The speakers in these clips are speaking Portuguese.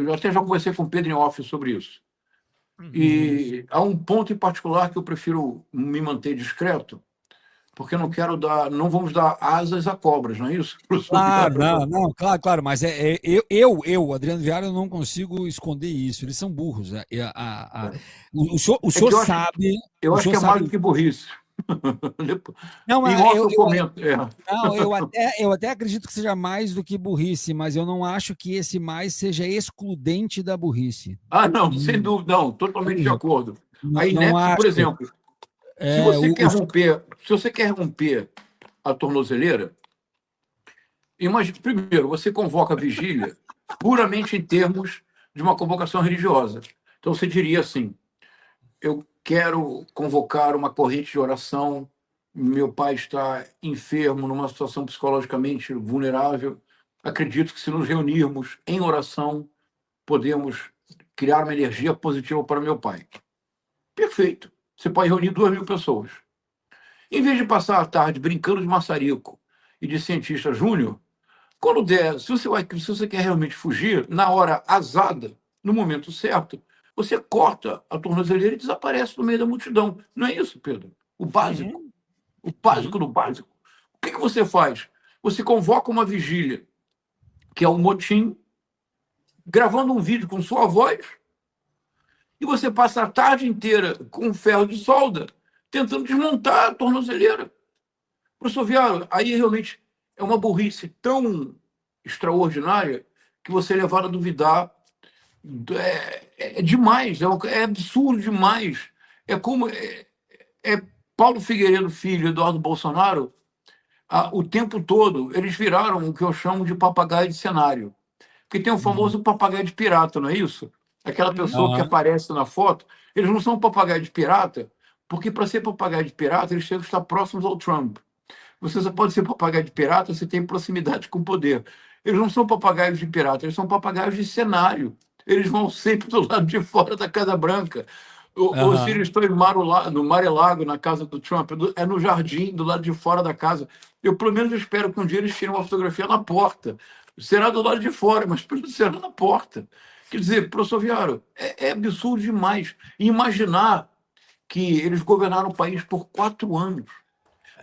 eu até já conversei com o Pedro em off sobre isso. Uhum. E há um ponto em particular que eu prefiro me manter discreto, porque eu não vamos dar asas a cobras, não é isso, professor? Claro, não, claro, mas Adriano Viário, eu não consigo esconder isso. Eles são burros. O É que senhor sabe. eu O acho senhor que é mais sabe. do que burrice. Não, Em off eu comento. não, eu até acredito que seja mais do que burrice, mas eu não acho que esse mais seja excludente da burrice. Não, sem dúvida, não, totalmente de acordo. Não, A não inépcia, por acho. exemplo, se você quer romper a tornozeleira, imagine, primeiro, você convoca a vigília puramente em termos de uma convocação religiosa. Então, você diria assim: eu quero convocar uma corrente de oração, meu pai está enfermo, numa situação psicologicamente vulnerável, acredito que se nos reunirmos em oração, podemos criar uma energia positiva para meu pai. Perfeito. Você pode reunir 2.000 pessoas. Em vez de passar a tarde brincando de maçarico e de cientista júnior, quando der, se você quer realmente fugir, na hora azada, no momento certo, você corta a tornozeleira e desaparece no meio da multidão. Não é isso, Pedro? O básico. Uhum. O básico do básico. O que você faz? Você convoca uma vigília, que é um motim, gravando um vídeo com sua voz, e você passa a tarde inteira com um ferro de solda tentando desmontar a tornozeleira. Professor Viário, aí realmente é uma burrice tão extraordinária que você é levado a duvidar. É demais, é absurdo demais. É como Paulo Figueiredo Filho e Eduardo Bolsonaro, o tempo todo, eles viraram o que eu chamo de papagaio de cenário. Porque tem o famoso papagaio de pirata, não é isso? Aquela pessoa que aparece na foto, eles não são papagaio de pirata, porque para ser papagaio de pirata, eles têm que estar próximos ao Trump. Você só pode ser papagaio de pirata se tem proximidade com o poder. Eles não são papagaios de pirata, eles são papagaios de cenário. Eles vão sempre do lado de fora da Casa Branca. Ou se eles estão no Mar-a-Lago, na casa do Trump, é no jardim, do lado de fora da casa. Eu, pelo menos, espero que um dia eles tirem uma fotografia na porta. Será do lado de fora, mas será na porta. Quer dizer, professor Viário, é absurdo demais. E imaginar que eles governaram o país por 4 anos.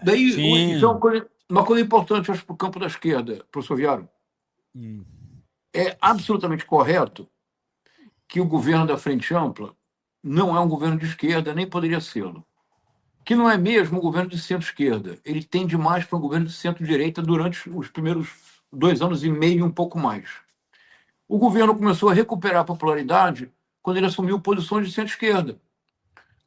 Daí, isso é uma coisa importante, acho, para o campo da esquerda, professor Viário. É absolutamente correto que o governo da Frente Ampla não é um governo de esquerda, nem poderia ser-lo. Que não é mesmo um governo de centro-esquerda. Ele tende mais para um governo de centro-direita durante os primeiros 2 anos e meio e um pouco mais. O governo começou a recuperar a popularidade quando ele assumiu posições de centro-esquerda.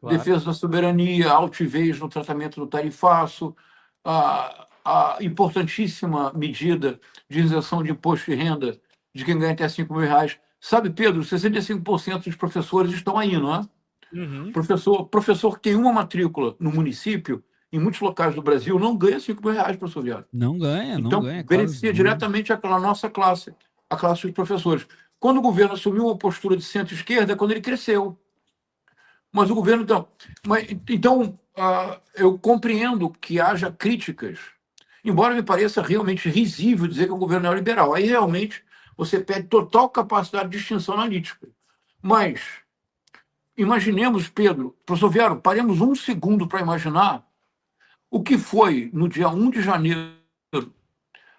Claro. Defesa da soberania, altivez no tratamento do tarifaço, a importantíssima medida de isenção de imposto de renda de quem ganha até R$5.000. Sabe, Pedro, 65% dos professores estão aí, não é? Uhum. Professor que tem uma matrícula no município, em muitos locais do Brasil, não ganha R$5.000, professor Viário. Não ganha, então, não ganha. Beneficia diretamente aquela nossa classe, a classe dos professores. Quando o governo assumiu uma postura de centro-esquerda, é quando ele cresceu. Mas o governo... Então, eu compreendo que haja críticas, embora me pareça realmente risível dizer que o governo é neoliberal. Aí, realmente, você perde total capacidade de distinção analítica. Mas, imaginemos, Pedro, professor Viário, paremos um segundo para imaginar o que foi, no dia 1 de janeiro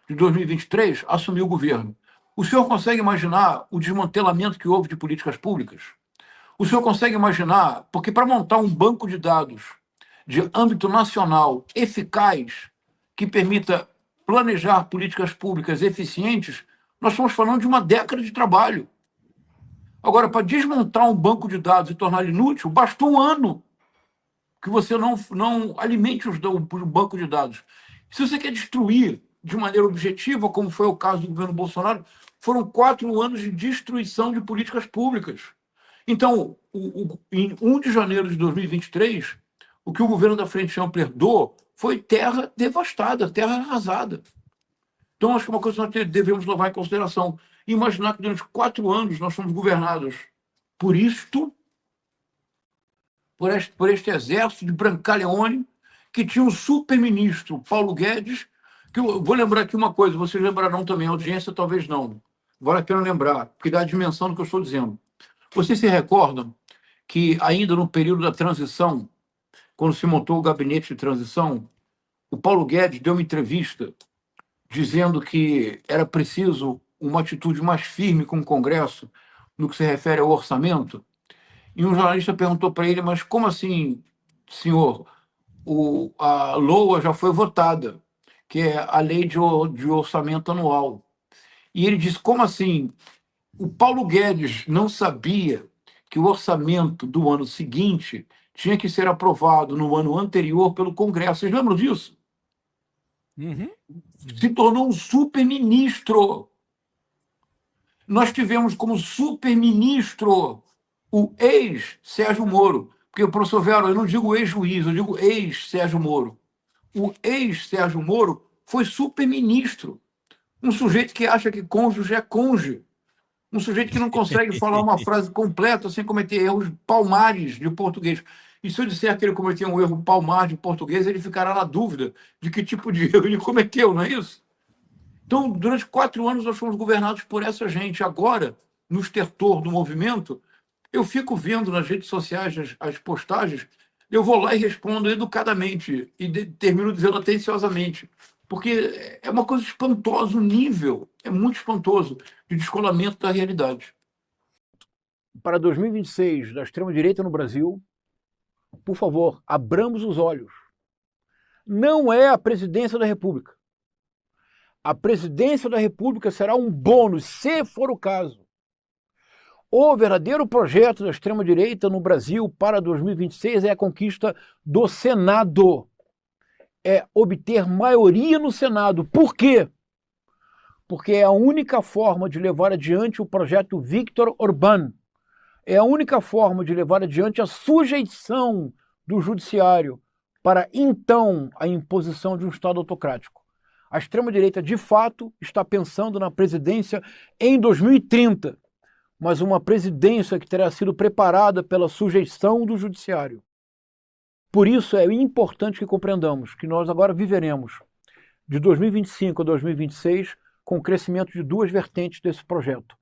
de 2023, assumir o governo. O senhor consegue imaginar o desmantelamento que houve de políticas públicas? O senhor consegue imaginar, porque para montar um banco de dados de âmbito nacional eficaz, que permita planejar políticas públicas eficientes, nós estamos falando de uma década de trabalho. Agora, para desmontar um banco de dados e torná-lo inútil, bastou 1 ano que você não alimente o banco de dados. Se você quer destruir de maneira objetiva, como foi o caso do governo Bolsonaro, foram 4 anos de destruição de políticas públicas. Então, em 1 de janeiro de 2023, o que o governo da Frente Ampla herdou foi terra devastada, terra arrasada. Então, acho que é uma coisa que nós devemos levar em consideração. Imaginar que durante 4 anos nós fomos governados por isto, por este exército de Brancaleone, que tinha um super-ministro, Paulo Guedes, que eu vou lembrar aqui uma coisa, vocês lembrarão também, a audiência talvez não. vale a pena lembrar, porque dá a dimensão do que eu estou dizendo. Vocês se recordam que, ainda no período da transição, quando se montou o gabinete de transição, o Paulo Guedes deu uma entrevista dizendo que era preciso uma atitude mais firme com o Congresso no que se refere ao orçamento. E um jornalista perguntou para ele: mas como assim, senhor? A LOA já foi votada, que é a lei de orçamento anual. E ele disse: como assim? O Paulo Guedes não sabia que o orçamento do ano seguinte tinha que ser aprovado no ano anterior pelo Congresso. Vocês lembram disso? Uhum. Se tornou um super-ministro. Nós tivemos como super-ministro o ex-Sérgio Moro. Porque o professor Vero, eu não digo ex-juiz, eu digo ex-Sérgio Moro. O ex-Sérgio Moro foi super-ministro. Um sujeito que acha que cônjuge é cônjuge. Um sujeito que não consegue falar uma frase completa sem cometer erros palmares de português. E se eu disser que ele cometeu um erro palmar de português, ele ficará na dúvida de que tipo de erro ele cometeu, não é isso? Então, durante 4 anos, nós fomos governados por essa gente. Agora, no estertor do movimento, eu fico vendo nas redes sociais as postagens, eu vou lá e respondo educadamente e termino dizendo atenciosamente, porque é uma coisa espantosa, o nível é muito espantoso de descolamento da realidade. Para 2026, da extrema-direita no Brasil, por favor, abramos os olhos. Não é a presidência da República. A presidência da República será um bônus, se for o caso. O verdadeiro projeto da extrema-direita no Brasil para 2026 é a conquista do Senado. É obter maioria no Senado. Por quê? Porque é a única forma de levar adiante o projeto Viktor Orbán. É a única forma de levar adiante a sujeição do judiciário para, então, a imposição de um Estado autocrático. A extrema-direita, de fato, está pensando na presidência em 2030, mas uma presidência que terá sido preparada pela sujeição do judiciário. Por isso é importante que compreendamos que nós agora viveremos de 2025 a 2026 com o crescimento de duas vertentes desse projeto.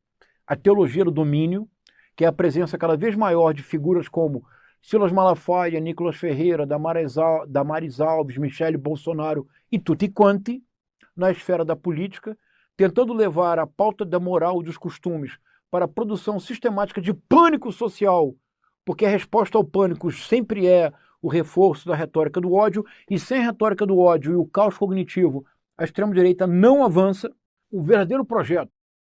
A teologia do domínio, que é a presença cada vez maior de figuras como Silas Malafaia, Nicolas Ferreira, Damares Alves, Michele Bolsonaro e tutti quanti, na esfera da política, tentando levar a pauta da moral e dos costumes para a produção sistemática de pânico social, porque a resposta ao pânico sempre é o reforço da retórica do ódio, e sem a retórica do ódio e o caos cognitivo, a extrema-direita não avança. O verdadeiro projeto